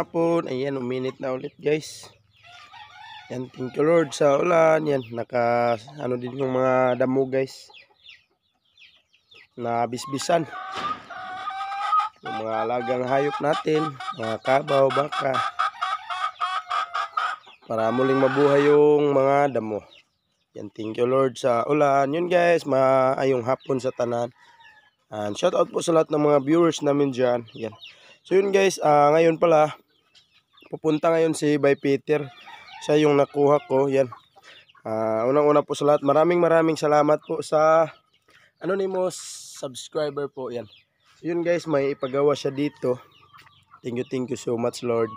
hapon. Ayan, uminit na ulit guys. Yan, thank you Lord sa ulan. Yan, ano din yung mga damo guys. Na bisbisan. Yung mga alagang hayop natin. Mga kabaw, baka. Para muling mabuhay yung mga damo. Yan, thank you Lord sa ulan. Yun guys, maayong hapon sa tanan. And shout out po sa lahat ng mga viewers namin dyan. Yan. So yun guys, ngayon pala, pupunta ngayon si Bay Peter. Siya yung nakuha ko. Yan. Unang-una po sa lahat, maraming salamat po sa anonymous subscriber po. Yan. So yun guys, may ipagawa siya dito. Thank you so much Lord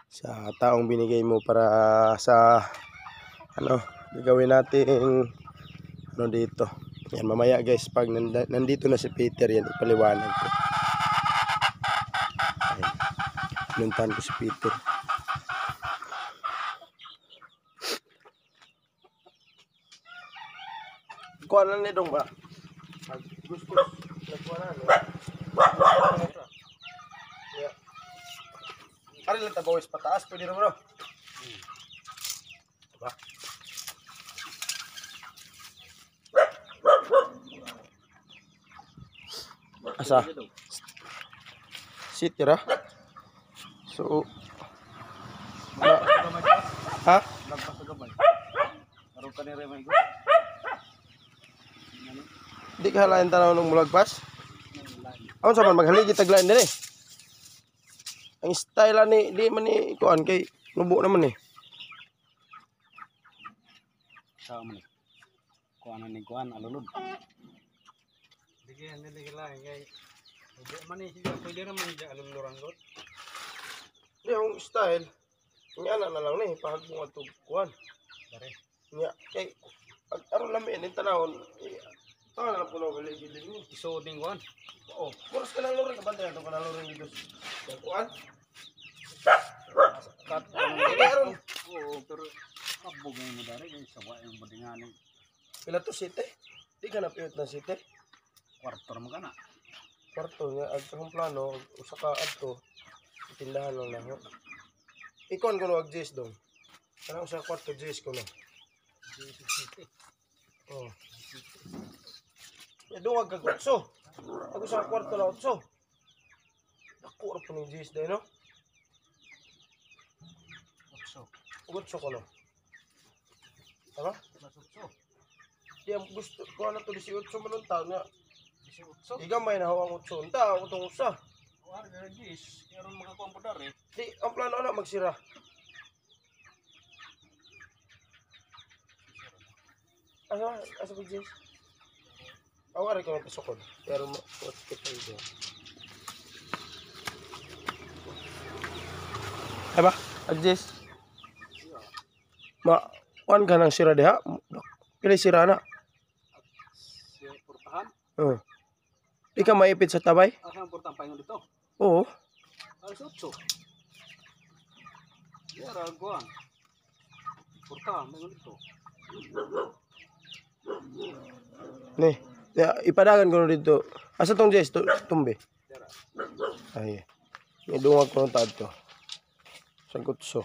sa taong binigay mo para sa gagawin natin dito. Yan, mamaya guys, pag nandito na si Peter, yan, ipaliwanag ko. Ayan, pinuntahan ko si Peter. Kuha na ni dong ba? Gusto, nagkuha na, no? Yeah. Kari lang tabawis pataas, pwede naman, no? Diba? Asa? Sitira. So ha? Di ka halayan tanaw ng mulagpas? Aon sa man maghaligi taglain din eh. Ang style ni di man ni kuan kay nubo naman eh. Sa man. Kuan ni kuan alulod. Diyan nila kay man ni siya pwede naman diya aluluran god. Yung style nya na lang ni pahag mo ato kuan. Dare. Nya kay aron lami ni tanawon. Tawa na puno galig-gilig ni. Iso ding kuan. Oo, puros ka lang lori kabantay ato ka lang lori dito. Kuan. Kat aron. Oo, pero kabog mo dare kay sawa yung badingani. Pila to site? Di ka na piyot na site? Kwarto naman kana. Kwarto nga agtong plano usa ka adto tindahan lang na. Ikon ko wag jis dong. Kana usa kwarto jis ko na. Oh. Ya dungag kag utso. Ako sa kwarto na utso. Ako ra po ni jis day no. Utso ko no. Tama? Masutso. Di ang gusto ko na to 18 manunta nga. 18. Igamay na hawang utso. Unta ako tong usa. War dare gis, karon makakuan po dare. Di ang plano na magsira. Asa ko jis? Awari ko pasokon. Pero what kita ito. Aba, adjust. Kuan ka ng sira diha. Pila sira na. Siya portahan. Di ka maipit sa tabay? Asa ang portahan paingon dito? Oo. Alas 8. Ya ra kuan. Portahan paingon dito. Ni, ipadagan ko dito. Asa tong jess tumbe? Ay. Idungag ko ng tadto. Sa kutso.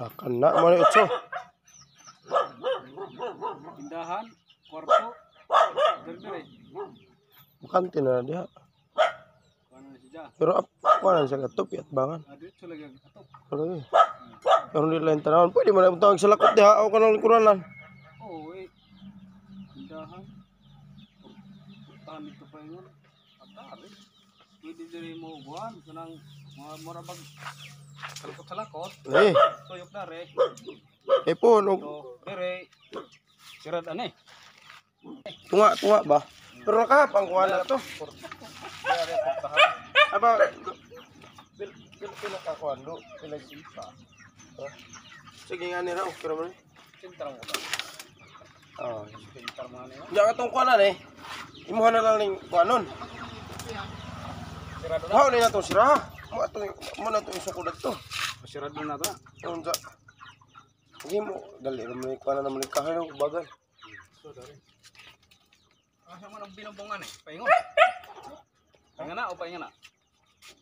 Akan na mo ni utso. Tindahan, kwarto, dere-dere. Bakante na diha. Kuan na siya. Pero kuan sa katop at bangan. Dito lagi atop. Pero karon di lain tanawon. Pwede mo na utang sa lakot diha o kanang lingkuranan. Oo, tindahan. Portahan dito paingon. Atare. Pwede diri mo buwan kanang mga morabag salakot. Eh, Tuyok dare. po no. So, dere. Sirad ani. Tunga ba? Pero nakahapang kuha na to. Dere portahan. Aba, pila ka kuha do? Pila sipa. Sige nga nila, okay naman. Sintar mo ta. Sintar mo ani. Diyan atong kuha na eh. Imuha na lang ning kuha nun. Sirad na. Haw na itong sira. Mo na itong isang kulat to. Sirad na ta. Unsa? Hindi mo, dali naman yung kuha na naman yung kahay ng bagay. So dere. Asa man ang binubungan eh. Paingon. Pahinga na o pahinga na?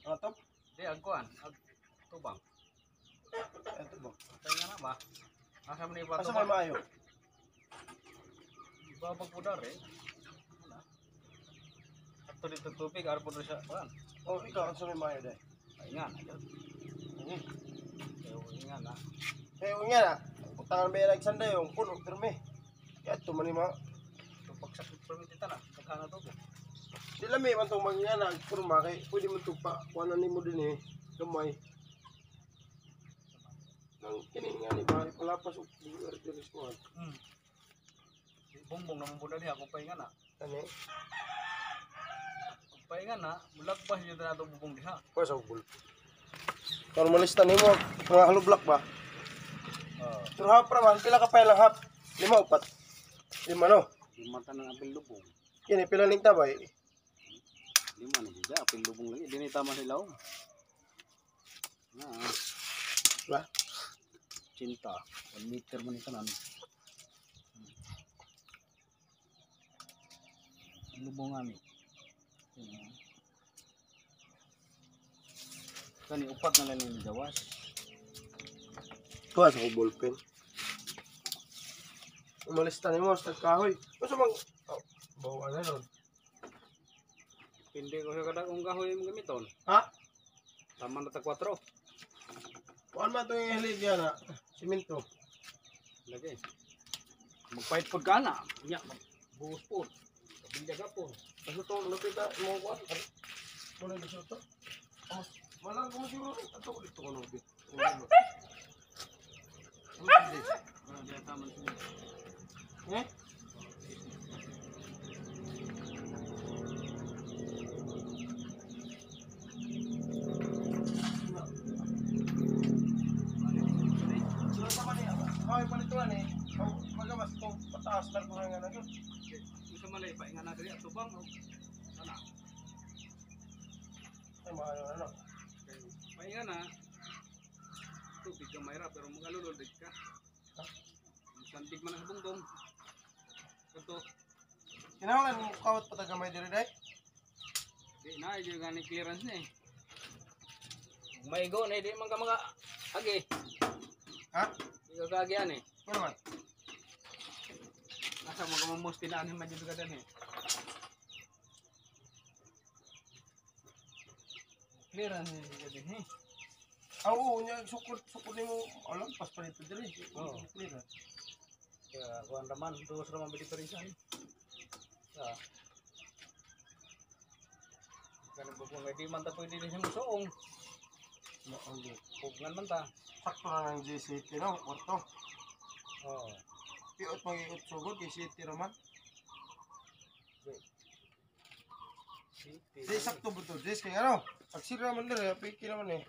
Ano to? Di, agkuhan. Tubang. Ito ba? Pahinga na ba? Asa mo na iba Asa tubang? may maayo? Iba pagpudar eh. Wala. Ato dito tubig, arpo na siya. Kuhan. Oh, ikaw, asa may maayo dahil? Pahinga na. Yun. Pahinga na. Eh, nga na. Utangan ba yung Alexander yung puno, pirme. Kaya ito man yung mga. Tupag sa permitita na. Pagkana to. Di lami man itong mga nga nagpurma kay pwede mo ito pa. Kuhanan mo din eh. Gamay. Nang kining nga ni ba, palapas o buwer diris ko. Bongbong naman po na niya kung pahinga na. Ano eh? Kung pahinga na, mulag ba siya na itong bubong diha? Pwede sa ubul. Kalau malista ni mo, mga halublak ba? Pero hap raman, pila ka pa lang hap? 5 o 4? 5 no? Lima tanang apil lubong. Kini pila ning tabay? Lima na siya, apil lubong lagi. Di na tama sila o. Ba? Cinta. 1 meter man ito nan. Lubong ani. Kani upat na lang yung jawas. Tuwa sa ballpen. Malista ni mo sa kahoy. Gusto mang bawa na ron. Hindi ko siya kada kung kahoy yung gamiton. Ha? Tama na ta 4. Kuan man to yung hilig yan na simento. Lagi. Magpahit po ka na. Nya, buhos po. Kabindaga po. Kaso to lupit na mo kuan. Muna dito to. Oh, malang ko mo siguro. Ato ko dito ko lupit. Eh? Ay, palituan eh. Magamas itong pataas lang kung nga na yun. Isa malay, painga na dali. Tubang o. Ano? Ay, mahal yung ano. Painga na. Tubig ka mayra pero magalulod ka. Santig man ang bungdong. Ito. Kinawalan mo kawat patagamay diri day? Di na, yung gani clearance na eh. May go na, di man ka mga agi. Ha? Di ka kaagian eh. Ano man? Nasa mga mamos tinaanin man dito ka dan eh. Clearance na dito din eh. Oo, nya sukod ni mo alam pas pa dito diri. Oo. Clear. Kaya kuhan raman, tuos raman ba dito rin siya eh. Ganun po kung hindi man ta pwede rin siya musoong. Pugngan man ta. Sakto na ng G-City no, kwarto. Oo. Piot mag-iot sugod kay City raman. Di sakto ba to? Dis kay ano? Pag sira man diri, piki naman eh.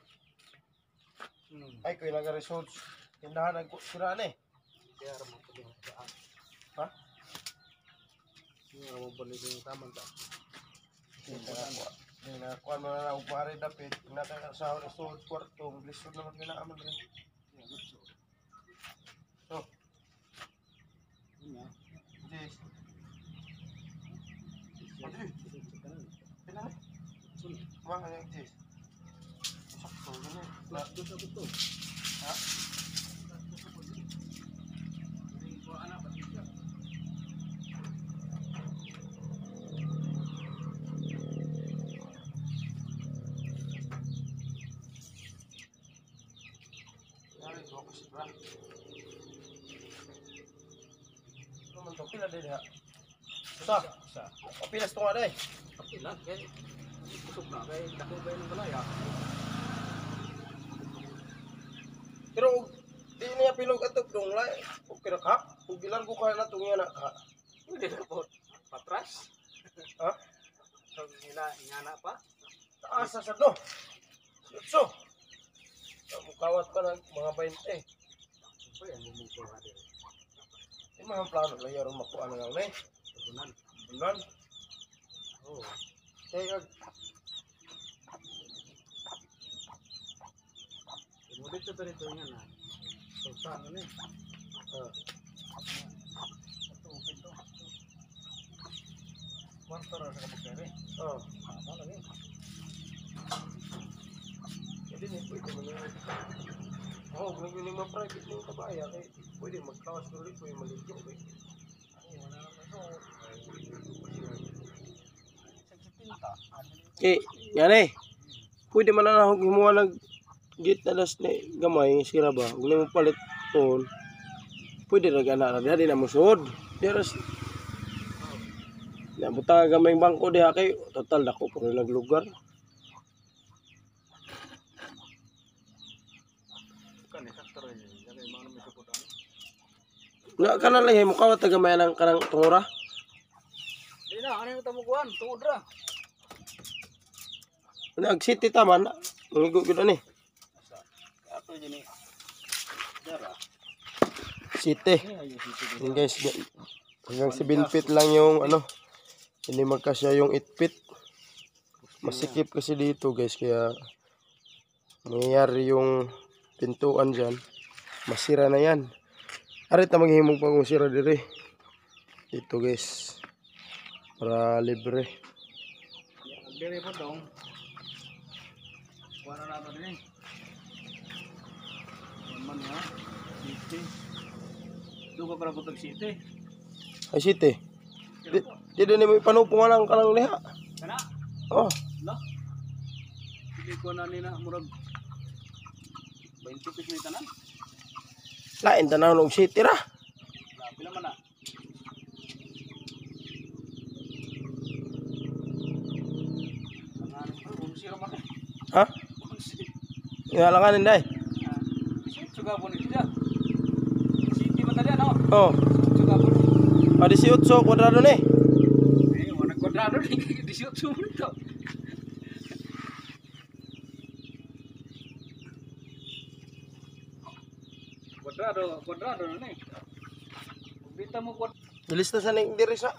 Ay ko ilaga results. Tindahan ang sira eh. Kaya raman po din. Ha? Hindi raman po din taman ta. Hindi na kuan mo na upare dapit. Nakakasawa na results kwarto. Lisod naman ginaaman rin. So, Jis. Pila eh? Mahal yung Jis. Sakto gini. Doon sa buto. Ha? Anak ba siya? Yari, dua ko si Bra. Ano man to? Pila din ha? Sa? Sa. O pilas to nga day? Kapit lang. Kaya busog na. Kaya dako ba yung balaya? Pero di niya pilog atog dong lay. O kira ka? Kung bilang ko kaya na itong yan ha? Hindi na po. Patras. Ha? So, nila ingana pa. Taas sa do. So. Mukawat pa ng mga 20. So, yan. Bumungko na din. Yung mga plano lang yaron makuha na lang na eh. Tugunan. Bulan. Oo. Kaya Kemudian itu tadi tuh na. Sultan ini. Ito open to. Kwarto ra sa kapag oh. Tama lagi. Oo, kung hindi ma-private na yung kabaya, kaya pwede magkawas ko rin po yung maligyo. Ay, wala naman ito. Okay, yan eh. Pwede man na ako gumawa ng gate na das na gamay, sira ba? Kung hindi mo palit po, pwede na gana na di na mo suod. Diras, nabutang gamay bangko diha kay total dako po rin lugar. Nga ka na lang, mukha ba tagamay ng kanang tungura? Di na, ano yung tamukuan? Tungod ra. Nag-city taman, ngigo gud ani. Ato dyan eh. Dara. City. Yun guys, hanggang 7 feet lang yung ano. Hindi magkasya yung 8 feet. Masikip kasi dito guys, kaya mangyayari yung pintuan dyan. Masira na yan. Arit na maghihimog pag masira dire. Dito guys. Para libre. Dire po dong. Kuha na nato din eh. Naman ha. City. Doon ka para putag city. Ay city. Di din mo ipanupungan lang ka lang liha. Kana? Oh. La? Hindi ko na nila murag 20 pesos na itanan. Lain tanaw og city ra. Labi naman na. Sira ba? Ha? Ngalanganin day. Juga po nito dyan. City man tali ano? Oh. Juga po. Pa 18 kwadrado ni. Eh, wala kwadrado ni 18 mo nito. Kwadrado na eh. Bita mo kwadrado. Dilista sa ning diri sa.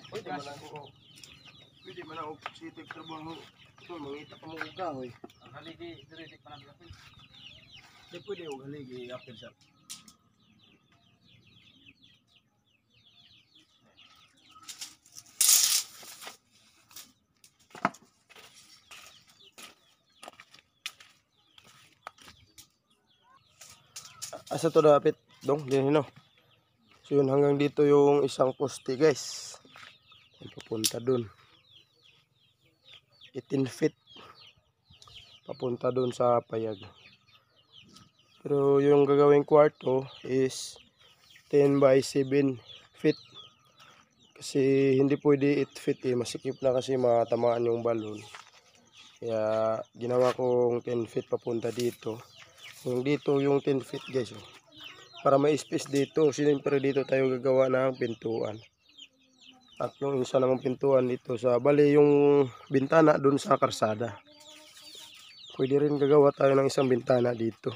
Pwede man ako. Pwede man ako city trabaho. Ito mangita pa mo kahoy. Ang haligi dire di pa nabi apil. Di pwede og haligi apil sa. Asa to dapit dong din no. So yun hanggang dito yung isang poste guys. Papunta dun. 18 feet. Papunta dun sa payag. Pero yung gagawing kwarto is 10 by 7 feet. Kasi hindi pwede 8 feet eh. Masikip na kasi matamaan yung balon. Kaya ginawa kong 10 feet papunta dito. Yung dito yung 10 feet guys. Oh. Para may space dito. Siyempre dito tayo gagawa ng pintuan. At yung isa namang pintuan dito sa bali yung bintana dun sa karsada. Pwede rin gagawa tayo ng isang bintana dito.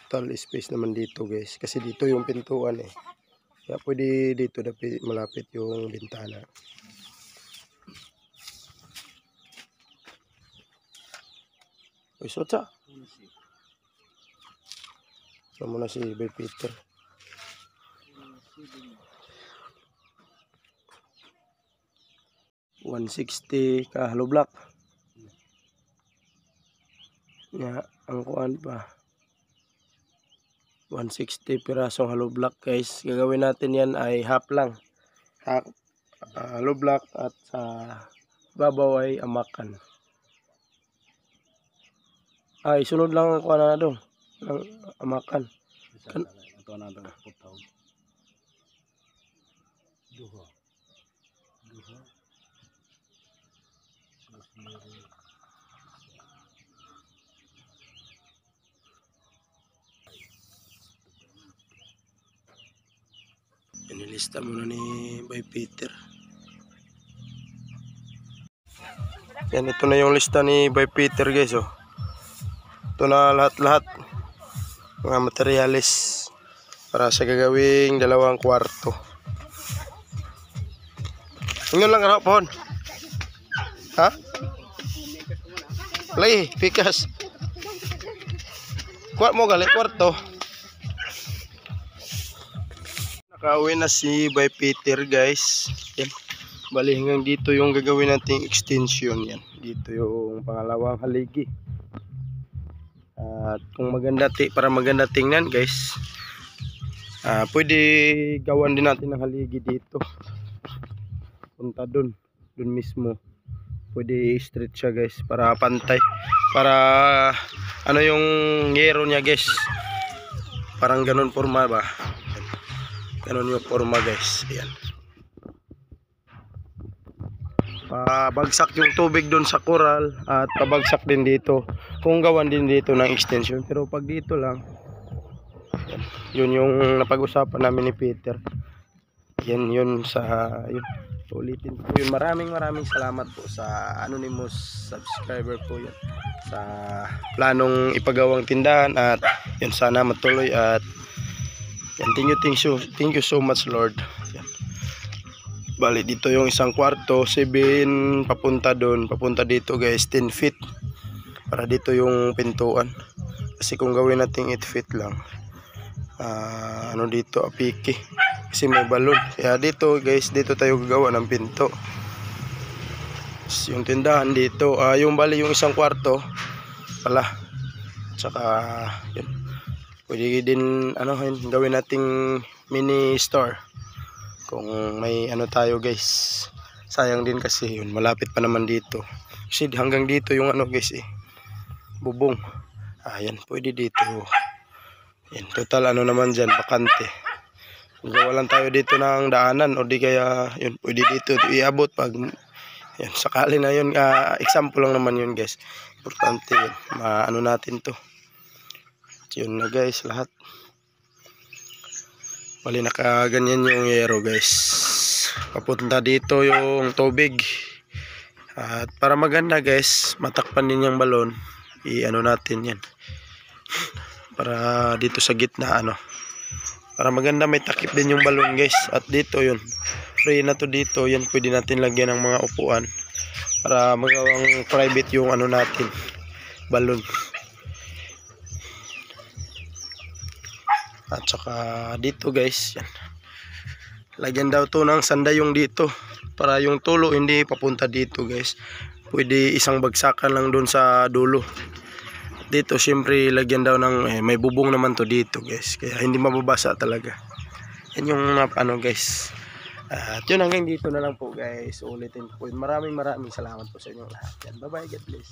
Total space naman dito guys. Kasi dito yung pintuan eh. Kaya pwede dito malapit yung bintana. Uy, sotsa. Ito muna si Bay Peter. $160 ka hollow block. Nga, ang kuan pa. 160 pirasong hollow block guys. Gagawin natin yan ay half lang. Half hollow block at sa babaw ay amakan. Ay, sunod lang ang kuan na dong. Ang amakan. Ito na ito. Putaw. Duha. Inilista muna ni Bay Peter. Yan, ito na yung lista ni Bay Peter guys. Oh. Ito na lahat-lahat. Mga materialis para sa gagawing dalawang kwarto. Ngayon lang ka pohon. Ha? Lagi, pikas. Kuat mo gali kwarto. Nakauwi na si Bay Peter guys. Yan. Bali hanggang dito yung gagawin nating extension yan. Dito yung pangalawang haligi. At kung para maganda tingnan guys, pwede gawan din natin ng haligi dito. Punta dun mismo. Pwede i-straight siya guys para pantay. Para ano yung yero niya guys. Parang ganun forma ba? Ganun yung forma guys. Ayan. Pabagsak yung tubig doon sa coral at pabagsak din dito kung gawan din dito ng extension, pero pag dito lang, yun yung napag-usapan namin ni Peter. Yun sa yun, ulitin po yun. Maraming salamat po sa anonymous subscriber po yun sa planong ipagawang tindahan, at yun sana matuloy. At yan, thank you so much Lord. Yan. Bali dito yung isang kwarto 7 papunta dito guys 10 feet, para dito yung pintuan, kasi kung gawin natin 8 feet lang, ano dito apiki kasi may balon, kaya dito guys, dito tayo gagawa ng pinto. Yung tindahan dito, yung bali yung isang kwarto pala, tsaka yun, pwede din gawin nating mini store kung may tayo guys. Sayang din kasi yun, malapit pa naman dito, kasi hanggang dito yung guys bubong. Ayan, pwede dito. Yan, total naman dyan, bakante. Gawa lang tayo dito ng daanan, o di kaya yun, pwede dito iabot pag yan, sakali na yun. Example lang naman yun guys, importante yun, natin to. Yun na guys, lahat bali nakaganyan yung yero guys, papunta dito yung tubig. At para maganda guys, matakpan din yung balon, natin yan para dito sa gitna, para maganda, may takip din yung balon guys. At dito yun, free na to dito, yan pwede natin lagyan ng mga upuan para magawang private yung natin balon. At saka dito guys, yan, lagyan daw to ng sandayong dito para yung tulo hindi papunta dito guys. Pwede isang bagsakan lang doon sa dulo. Dito syempre lagyan daw ng may bubong naman to dito guys, kaya hindi mababasa talaga. Yan yung guys. At yun, hanggang dito na lang po guys. Ulitin po. Maraming salamat po sa inyo lahat. Yan, bye bye, God bless.